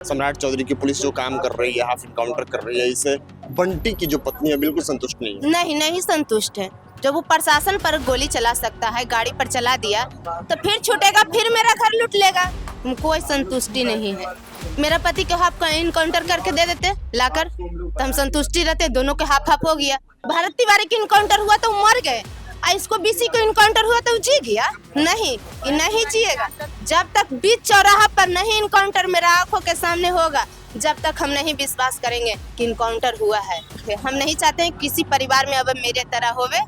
सम्राट चौधरी की पुलिस जो काम कर रही है, हाफ इनकाउंटर कर रही है, इससे बंटी की जो पत्नी है बिल्कुल संतुष्ट नहीं है। नहीं संतुष्ट है। जब वो प्रशासन पर गोली चला सकता है, गाड़ी पर चला दिया तो फिर छूटेगा, फिर मेरा घर लूट लेगा। कोई संतुष्टि नहीं है। मेरा पति को हाफ इनकाउंटर करके दे देते लाकर, तो हम संतुष्टि रहते। दोनों के हाफ हाफ हो गया। भारत तिवारी की इनकाउंटर हुआ तो मर गए, इसको बीसी को इनकाउंटर हुआ तो जी गया। नहीं, ये नहीं जिएगा। जब तक बीच चौराहा पर नहीं इनकाउंटर मेरा आंखों के सामने होगा, जब तक हम नहीं विश्वास करेंगे कि इनकाउंटर हुआ है। हम नहीं चाहते हैं किसी परिवार में अब मेरे तरह होवे,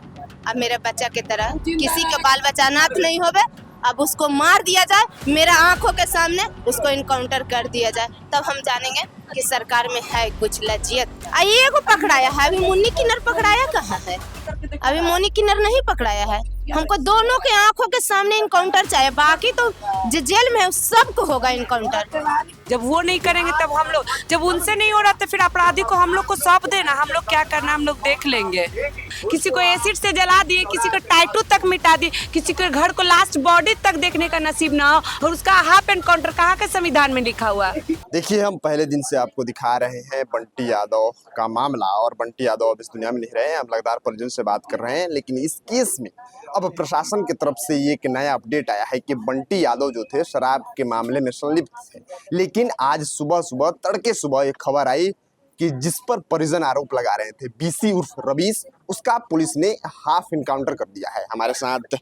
अब मेरे बच्चा के तरह किसी के बाल बच्चा अनाथ नहीं होवे। अब उसको मार दिया जाए, मेरा आंखों के सामने उसको इनकाउंटर कर दिया जाए, तब हम जानेंगे कि सरकार में है कुछ लज्जियत। ये को पकड़ाया है, अभी मुन्नी किन्नर पकड़ाया कहाँ है? अभी मोनी किन्नर नहीं पकड़ाया है। हमको दोनों के आंखों के सामने इनकाउंटर चाहिए, बाकी तो जो जेल में है सबको होगा इनकाउंटर। जब वो नहीं करेंगे तब हम लोग, जब उनसे नहीं हो रहा तो फिर अपराधी को हम लोग को सौंप देना, हम लोग क्या करना हम लोग देख लेंगे। किसी को एसिड से जला दिए, किसी को टाइटू तक मिटा दिए, किसी के घर को लास्ट बॉडी तक देखने का नसीब ना हो, और उसका हाफ एनकाउंटर कहाँ के संविधान में लिखा हुआ है? देखिए, हम पहले दिन से आपको दिखा रहे हैं बंटी यादव का मामला, और बंटी यादव अब इस दुनिया में नहीं रहे। हम लगातार परिजन से बात कर रहे हैं, लेकिन इस केस में अब प्रशासन की तरफ से ये एक नया अपडेट आया है कि बंटी यादव जो थे शराब के मामले में संलिप्त थे। लेकिन आज सुबह तड़के सुबह एक खबर आई कि जिस पर परिजन आरोप लगा रहे थे, बीसी उर्फ रवीश, उसका पुलिस ने हाफ इनकाउंटर कर दिया है। हमारे साथ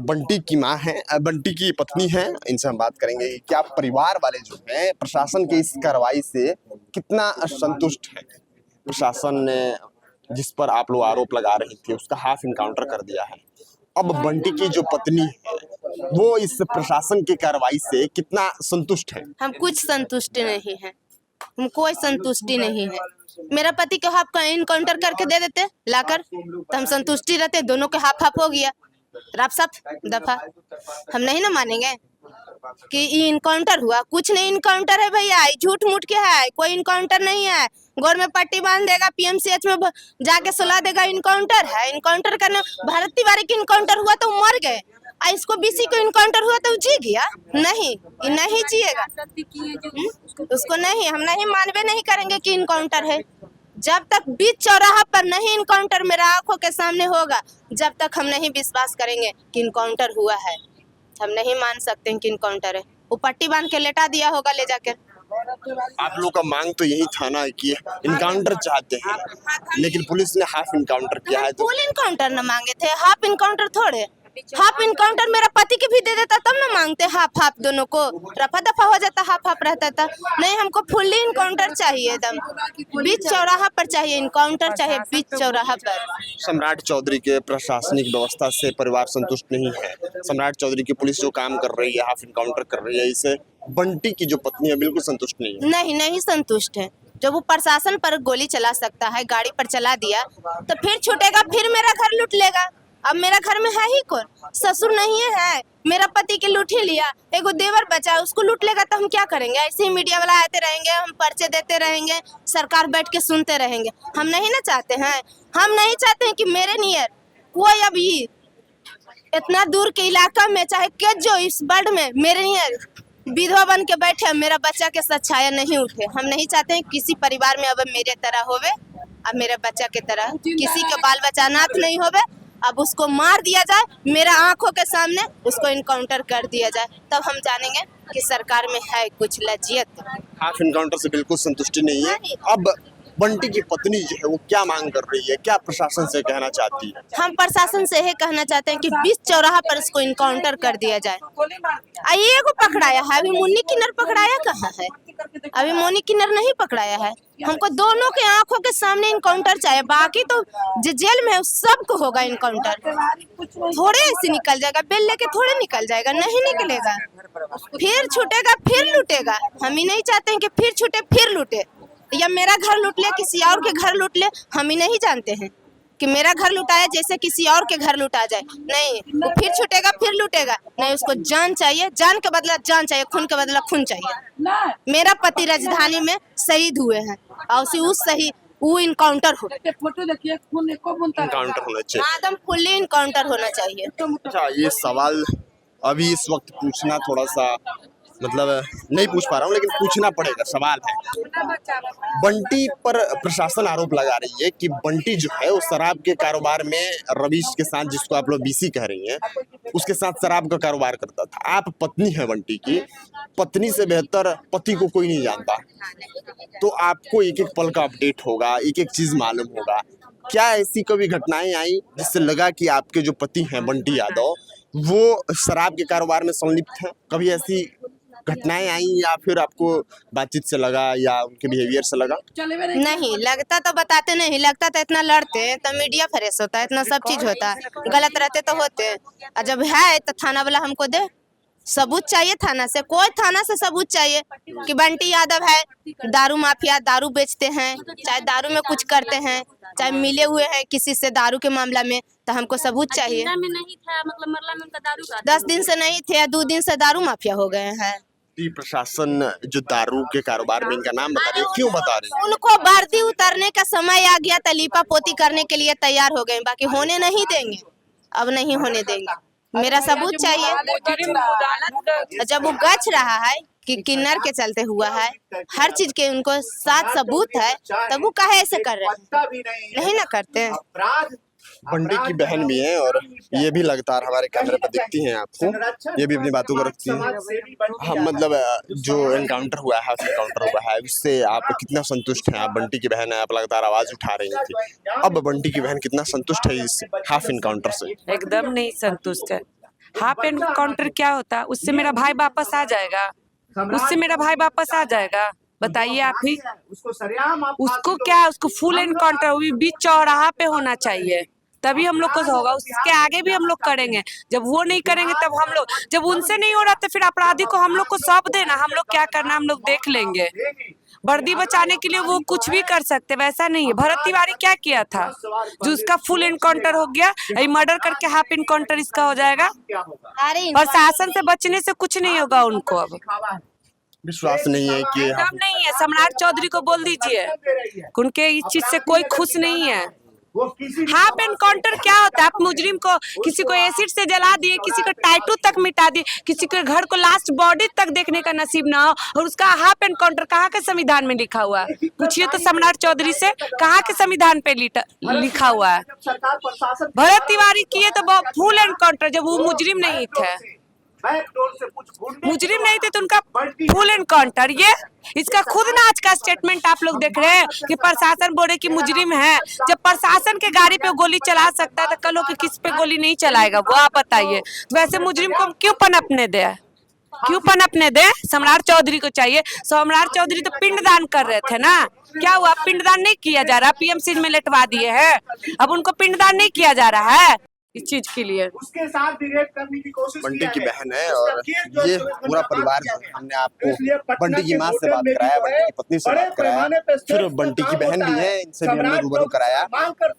बंटी की माँ है, बंटी की पत्नी है, इनसे हम बात करेंगे कि क्या परिवार वाले जो हैं प्रशासन की इस कार्रवाई से कितना संतुष्ट है। प्रशासन ने जिस पर आप लोग आरोप लगा रही थी उसका हाफ इनकाउंटर कर दिया है। अब बंटी की जो पत्नी है वो इस प्रशासन की कार्रवाई से कितना संतुष्ट है? हम कुछ संतुष्ट नहीं है, हम कोई संतुष्टि नहीं है। मेरा पति को हाफ इनकाउंटर करके दे देते लाकर, तो हम संतुष्टि रहते। दोनों के हाफ हाफ हो गया, रफ सफ दफा। हम नहीं ना मानेंगे कि ये इनकाउंटर हुआ। कुछ नहीं इनकाउंटर है भैया, झूठ मूठ के है, कोई इनकाउंटर नहीं है। गोर में पट्टी बांध देगा, पीएमसीएच में जाके सुला देगा, इनकाउंटर है। इनकाउंटर करने भारत तिवारी की इनकाउंटर हुआ तो मर गए, इसको बीसी को इनकाउंटर हुआ तो जी गया। नहीं, ये नहीं जिएगा। उसको नहीं, हम नहीं मानवे नहीं करेंगे कि इनकाउंटर है। जब तक बीच चौराहा पर नहीं इनकाउंटर मेरा आंखों के सामने होगा, जब तक हम नहीं विश्वास करेंगे कि इनकाउंटर हुआ है। हम नहीं मान सकते हैं कि इनकाउंटर है। वो पट्टी बांध के लेटा दिया होगा ले जाकर। आप लोग का मांग तो यही था ना कि इनकाउंटर चाहते हैं, लेकिन पुलिस ने हाफ इनकाउंटर किया है। फुल इनकाउंटर न मांगे थे, हाफ इनकाउंटर थोड़े। हाफ इनकाउंटर मेरा पति के भी दे देता तब ना मांगते हाफ हाफ, दोनों को रफा दफा हो जाता, हाफ हाफ रहता था। नहीं, हमको फुल्ली इनकाउंटर चाहिए, एकदम बीच चौराहा पर चाहिए इनकाउंटर, चाहिए बीच चौराहा पर। सम्राट चौधरी के प्रशासनिक व्यवस्था से परिवार संतुष्ट नहीं है। सम्राट चौधरी की पुलिस जो काम कर रही है, हाफ इनकाउंटर कर रही है, इससे बंटी की जो पत्नी है बिल्कुल संतुष्ट नहीं है। नहीं संतुष्ट है। जब वो प्रशासन पर गोली चला सकता है, गाड़ी पर चला दिया तो फिर छूटेगा, फिर मेरा घर लूट लेगा। अब मेरा घर में है ही कौन? ससुर नहीं है, मेरा पति के लूट ही लिया। एगो देवर बचा, उसको लूट लेगा तो हम क्या करेंगे? ऐसे ही मीडिया वाला आते रहेंगे, हम पर्चे देते रहेंगे, सरकार बैठ के सुनते रहेंगे। हम नहीं ना चाहते हैं। हम नहीं चाहते हैं कि मेरे नियर कोई अभी इतना दूर के इलाका में, चाहे के जो इस वर्ल्ड में मेरे नियर विधवा बन के बैठे, मेरा बच्चा के साथ छाया नहीं उठे। हम नहीं चाहते हैं किसी परिवार में अब मेरे तरह होवे, अब मेरे बच्चा के तरह किसी के बाल बच्चा अनाथ नहीं होवे। अब उसको मार दिया जाए, मेरा आंखों के सामने उसको इनकाउंटर कर दिया जाए, तब हम जानेंगे कि सरकार में है कुछ लज्जियत। हाफ इनकाउंटर से बिल्कुल संतुष्टि नहीं है। अब बंटी की पत्नी जो है वो क्या मांग कर रही है, क्या प्रशासन से कहना चाहती है? हम प्रशासन से यह कहना चाहते हैं कि बीच चौराहा पर उसको इनकाउंटर कर दिया जाए। ये को पकड़ाया है, अभी मुन्नी किन्नर पकड़ाया कहाँ है? अभी मोनी किन्नर नहीं पकड़ाया है। हमको दोनों के आंखों के सामने इनकाउंटर चाहिए, बाकी तो जो जेल में है सबको होगा इनकाउंटर। थोड़े ऐसे निकल जाएगा, बेल लेके थोड़े निकल जाएगा, नहीं निकलेगा। फिर छूटेगा, फिर लूटेगा। हम ही नहीं चाहते हैं कि फिर छूटे फिर लूटे, या मेरा घर लूट ले, किसी और के घर लूट ले। हम ही नहीं जानते हैं कि मेरा घर लुटाया जैसे किसी और के घर लुटा जाए। नहीं, वो फिर छूटेगा फिर लूटेगा। नहीं, उसको जान चाहिए, जान के बदला जान चाहिए, खून के बदला खून चाहिए। मेरा पति राजधानी में शहीद हुए हैं, और उस सही वो इनकाउंटर हो, फोटो देखिए, खून इनकाउंटर होना चाहिए, एकदम फुल्ली इनकाउंटर होना चाहिए। अच्छा, ये सवाल अभी इस वक्त पूछना थोड़ा सा मतलब नहीं पूछ पा रहा हूँ, लेकिन पूछना पड़ेगा, सवाल है। बंटी पर प्रशासन आरोप लगा रही है कि बंटी जो है वो शराब के कारोबार में रवीश के साथ, जिसको आप लोग बीसी कह रही हैं, उसके साथ शराब का कारोबार करता था। आप पत्नी है बंटी की, पत्नी से बेहतर पति को कोई नहीं जानता, तो आपको एक एक पल का अपडेट होगा, एक एक चीज मालूम होगा। क्या ऐसी कभी घटनाएं आई जिससे लगा कि आपके जो पति हैं बंटी यादव वो शराब के कारोबार में संलिप्त हैं? कभी ऐसी घटनाएं आई, या फिर आपको बातचीत से लगा या उनके बिहेवियर से लगा? नहीं लगता तो बताते नहीं, लगता तो इतना लड़ते तो मीडिया फ्रेश होता है, इतना सब चीज होता है, गलत रहते तो होते। और जब है तो थाना वाला हमको दे सबूत चाहिए, थाना से, कोई थाना से सबूत चाहिए कि बंटी यादव है दारू माफिया, दारू बेचते हैं, चाहे दारू में कुछ करते हैं, चाहे मिले हुए हैं किसी से दारू के मामला में, तो हमको सबूत चाहिए। में नहीं था, मतलब मरला में उनका दारू का 10 दिन से नहीं थे, 2 दिन से दारू माफिया हो गए हैं। प्रशासन जो दारू के कारोबार में, इनका नाम बता रही है, क्यों बता रही है? उनको वर्दी उतारने का समय आ गया तो लीपा पोती करने के लिए तैयार हो गए, बाकी होने नहीं देंगे, अब नहीं होने देंगे। मेरा सबूत चाहिए। जब वो गच रहा है कि किन्नर के चलते हुआ है, हर चीज के उनको साथ सबूत है, तब वो काहे ऐसे कर रहे हैं? नहीं ना करते। बंटी की बहन भी है और ये भी लगातार हमारे कैमरे पर दिखती हैं आपको, ये भी अपनी बातों को रखती हैं। हम मतलब जो एनकाउंटर हुआ है, एनकाउंटर हुआ है, उससे आप कितना संतुष्ट हैं? आप बंटी की बहन है, आप लगातार आवाज उठा रही थी, अब बंटी की बहन कितना संतुष्ट है इस हाफ एनकाउंटर से? एकदम नहीं संतुष्ट है। हाफ एनकाउंटर क्या होता है? उससे मेरा भाई वापस आ जाएगा, उससे मेरा भाई वापस आ जाएगा, बताइए आप ही। उसको क्या, उसको फुल एनकाउंटर बीच चौराहा पे होना चाहिए, तभी हम लोग को होगा। उसके आगे भी हम लोग करेंगे, जब वो नहीं करेंगे तब हम लोग, जब उनसे नहीं हो रहा तो फिर अपराधी को हम लोग को सौंप देना, हम लोग क्या करना हम लोग देख लेंगे। वर्दी बचाने के लिए वो कुछ भी कर सकते, वैसा नहीं है। भरत तिवारी क्या किया था जो उसका फुल एनकाउंटर हो गया, मर्डर करके हाफ एनकाउंटर इसका हो जाएगा। और शासन से बचने से कुछ नहीं होगा उनको। अब विश्वास नहीं है कि एकदम नहीं है। सम्राट चौधरी को बोल दीजिए, उनके इस चीज से कोई खुश नहीं है। हाफ एनकाउंटर क्या होता है? आप मुजरिम को, किसी को एसिड से जला दिए, किसी को टाइटू तक मिटा दिए, किसी के घर को लास्ट बॉडी तक देखने का नसीब ना हो, और उसका हाफ एनकाउंटर कहाँ के संविधान में लिखा हुआ है? पूछिए तो सम्राट चौधरी से, कहाँ के संविधान पे लिखा हुआ है? भरत तिवारी किए तो फुल एनकाउंटर, जब वो मुजरिम नहीं थे, मुजरिम नहीं थे तो उनका फुल एनकाउंटर। ये इसका खुद ना आज का स्टेटमेंट आप लोग देख रहे हैं कि प्रशासन बोल रहे कि मुजरिम है। जब प्रशासन के गाड़ी पे गोली चला सकता है तो कल के किस पे गोली नहीं चलाएगा, वो आप बताइए। वैसे मुजरिम को हम क्यों पनपने दे, क्यों पनपने दे? सम्राट चौधरी को चाहिए। सम्राट चौधरी तो पिंडदान कर रहे थे ना, क्या हुआ? पिंडदान नहीं किया जा रहा, पीएमसी में लेटवा दिए हैं, अब उनको पिंडदान नहीं किया जा रहा है इस चीज के लिए। उसके साथ भी रेप करने की कोशिश बंटी की बहन है और ये पूरा परिवार जो है, हमने आपको बंटी की माँ से बात कराया, बंटी की पत्नी से बात कराया, फिर बंटी की बहन भी है, इनसे भी हमने रूबरू कराया।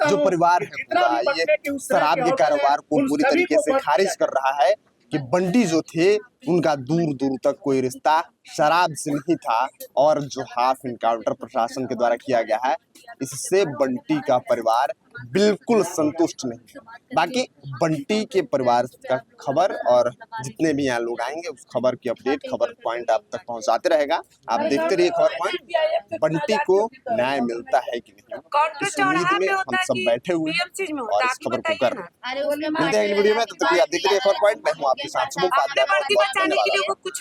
जो परिवार है पूरा, ये शराब के कारोबार को पूरी तरीके से खारिज कर रहा है कि बंटी जो थे उनका दूर दूर तक कोई रिश्ता शराब से नहीं था। और जो हाफ एनकाउंटर प्रशासन के द्वारा किया गया है, इससे बंटी का परिवार बिल्कुल संतुष्ट नहीं। बाकी बंटी के परिवार का खबर और जितने भी यहाँ लोग आएंगे उस खबर की अपडेट, खबर पॉइंट आप तक पहुंचाते रहेगा। आप देखते रहिए खबर पॉइंट। बंटी को न्याय मिलता है कि नहीं, इस उम्मीद में हम सब बैठे हुए हैं और इस खबर को कर रहे हैं। मिलते हैं अगली वीडियो में, तब तक आप देखते रहिए खबर पॉइंट। मैं हूँ आपके साथ शुभ। बचाने के लिए वो कुछ